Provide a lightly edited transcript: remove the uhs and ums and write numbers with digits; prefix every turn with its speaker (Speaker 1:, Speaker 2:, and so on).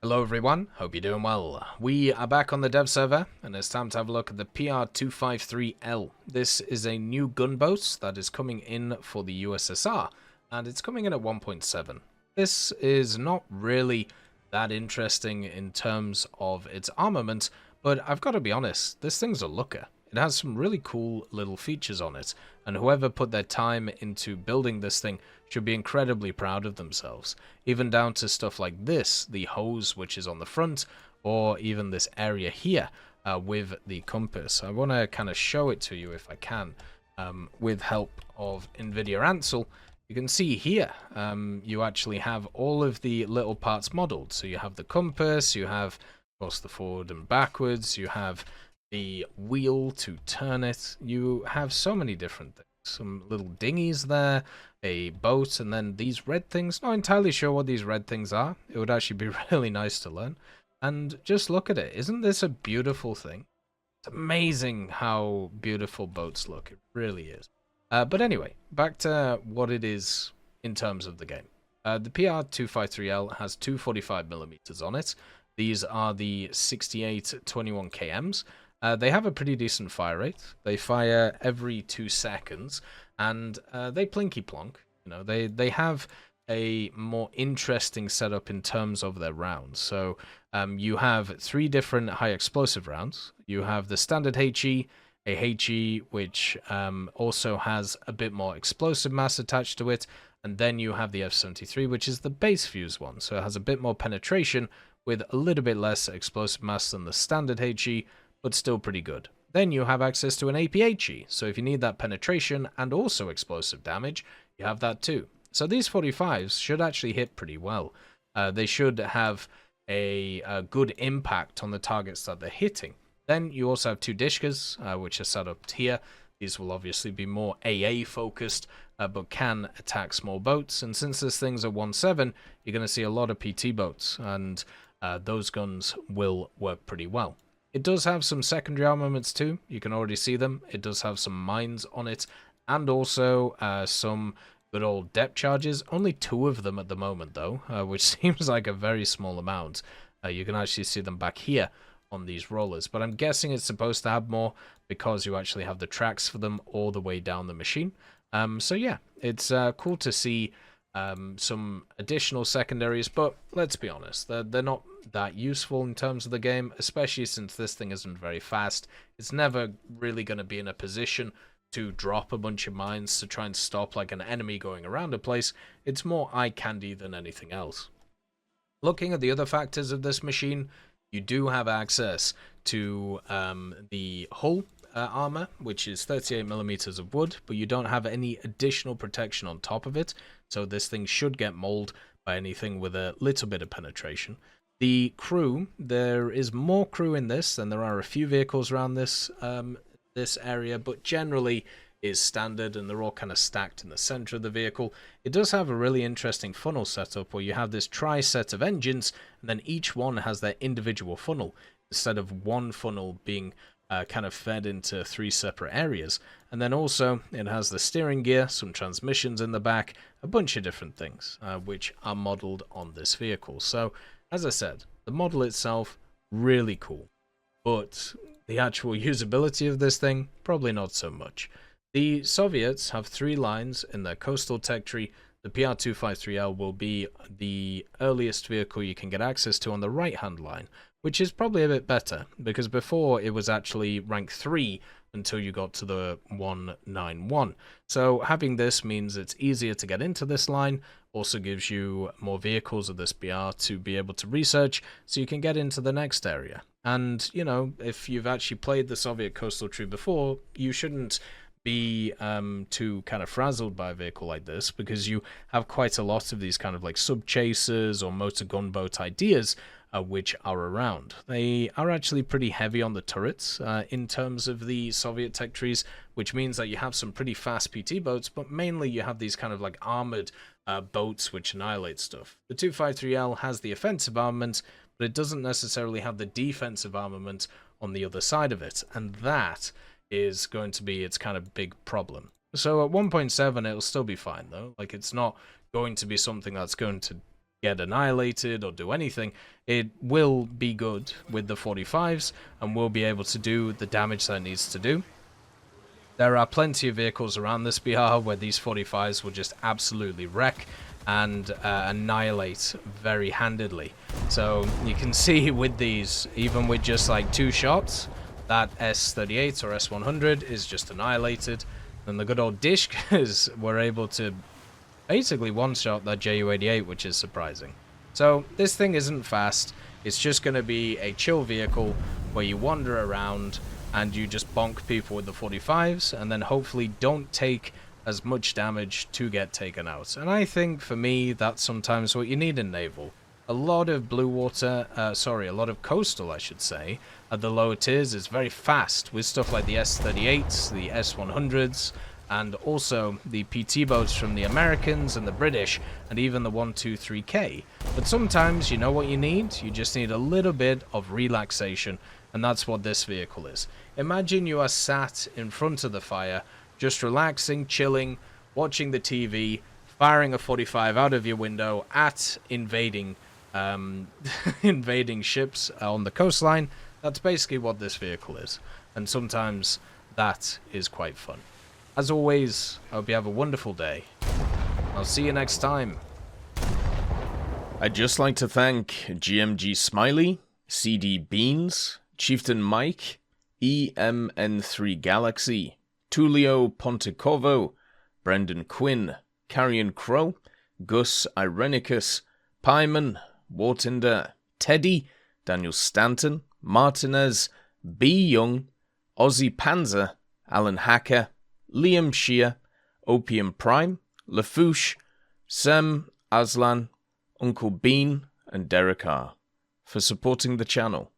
Speaker 1: Hello everyone, hope you're doing well. We are back on the dev server, and it's time to have a look at the Pr.253L. This is a new gunboat that is coming in for the USSR, and it's coming in at 1.7. This is not really that interesting in terms of its armament, but I've got to be honest, this thing's a looker. It has some really cool little features on it, and whoever put their time into building this thing should be incredibly proud of themselves. Even down to stuff like this, the hose which is on the front, or even this area here with the compass. I want to kind of show it to you if I can, with help of NVIDIA Ansel. You can see here, you actually have all of the little parts modeled. So you have the compass, you have, of course, the forward and backwards, you have the wheel to turn it. You have so many different things. Some little dinghies there, a boat, and then these red things. Not entirely sure what these red things are. It would actually be really nice to learn. And just look at it. Isn't this a beautiful thing? It's amazing how beautiful boats look. It really is. But anyway, back to what it is in terms of the game. The PR253L has two 45mm on it. These are the 68-21 KMs. They have a pretty decent fire rate. They fire every 2 seconds, and they plinky plonk. You know, they have a more interesting setup in terms of their rounds. So you have 3 different high explosive rounds. You have the standard HE, a HE which also has a bit more explosive mass attached to it, and then you have the F73, which is the base fuse one. So it has a bit more penetration with a little bit less explosive mass than the standard HE, but still pretty good. Then you have access to an APHE, so if you need that penetration and also explosive damage, you have that too. So these 45s should actually hit pretty well. They should have a good impact on the targets that they're hitting. Then you also have 2 Dishkas, which are set up here. These will obviously be more AA focused, but can attack small boats. And since this thing's a 1.7, you're going to see a lot of PT boats, and those guns will work pretty well. It does have some secondary armaments too. You can already see them. It does have some mines on it, and also some good old depth charges. Only 2 of them at the moment though, which seems like a very small amount. You can actually see them back here on these rollers, but I'm guessing it's supposed to have more because you actually have the tracks for them all the way down the machine. So yeah, it's cool to see some additional secondaries, but let's be honest, they're not that useful in terms of the game, especially since this thing isn't very fast. It's never really going to be in a position to drop a bunch of mines to try and stop like an enemy going around a place. It's more eye candy than anything else. Looking at the other factors of this machine, you do have access to the hull armor, which is 38mm of wood, but you don't have any additional protection on top of it, so this thing should get mauled by anything with a little bit of penetration. The crew, there is more crew in this than there are a few vehicles around this this area, but generally is standard, and they're all kind of stacked in the center of the vehicle. It does have a really interesting funnel setup where you have this tri-set of engines, and then each one has their individual funnel, instead of one funnel being kind of fed into 3 separate areas. And then also it has the steering gear, some transmissions in the back, a bunch of different things which are modeled on this vehicle. So as I said, the model itself, really cool, but the actual usability of this thing, probably not so much. The Soviets have 3 lines in their coastal tech tree. The PR253L will be the earliest vehicle you can get access to on the right-hand line, which is probably a bit better, because before it was actually rank 3 until you got to the 191. So having this means it's easier to get into this line, also gives you more vehicles of this BR to be able to research, so you can get into the next area. And, you know, if you've actually played the Soviet coastal tree before, you shouldn't be too kind of frazzled by a vehicle like this, because you have quite a lot of these kind of like sub-chasers or motor gunboat ideas which are around. They are actually pretty heavy on the turrets in terms of the Soviet tech trees, which means that you have some pretty fast PT boats, but mainly you have these kind of like armored boats which annihilate stuff. The 253L has the offensive armament, but it doesn't necessarily have the defensive armament on the other side of it, and that is going to be its kind of big problem. So at 1.7 it'll still be fine though. Like, it's not going to be something that's going to get annihilated or do anything, it will be good with the 45s and will be able to do the damage that it needs to do. There are plenty of vehicles around this BR where these 45s will just absolutely wreck and annihilate very handedly. So you can see with these, even with just like 2 shots, that S38 or S100 is just annihilated. And the good old Dishkas were able to basically one-shot that Ju-88, which is surprising. So this thing isn't fast. It's just going to be a chill vehicle where you wander around and you just bonk people with the 45s and then hopefully don't take as much damage to get taken out. And I think for me that's sometimes what you need in naval. A lot of blue water, a lot of coastal I should say, at the lower tiers is very fast with stuff like the S38s, the S100s, and also the PT boats from the Americans and the British, and even the 123K. But sometimes you know what you need? You just need a little bit of relaxation, and that's what this vehicle is. Imagine you are sat in front of the fire, just relaxing, chilling, watching the TV, firing a 45 out of your window at invading ships on the coastline. That's basically what this vehicle is, and sometimes that is quite fun. As always, I hope you have a wonderful day. I'll see you next time.
Speaker 2: I'd just like to thank GMG Smiley, CD Beans, Chieftain Mike, EMN3 Galaxy, Tulio Pontecorvo, Brendan Quinn, Carrion Crow, Gus Irenicus, Pyman, Wartinder, Teddy, Daniel Stanton, Martinez, B. Young, Ozzy Panzer, Alan Hacker, Liam Shear, Opium Prime, Lafouche, Sem, Aslan, Uncle Bean, and Derek R. for supporting the channel.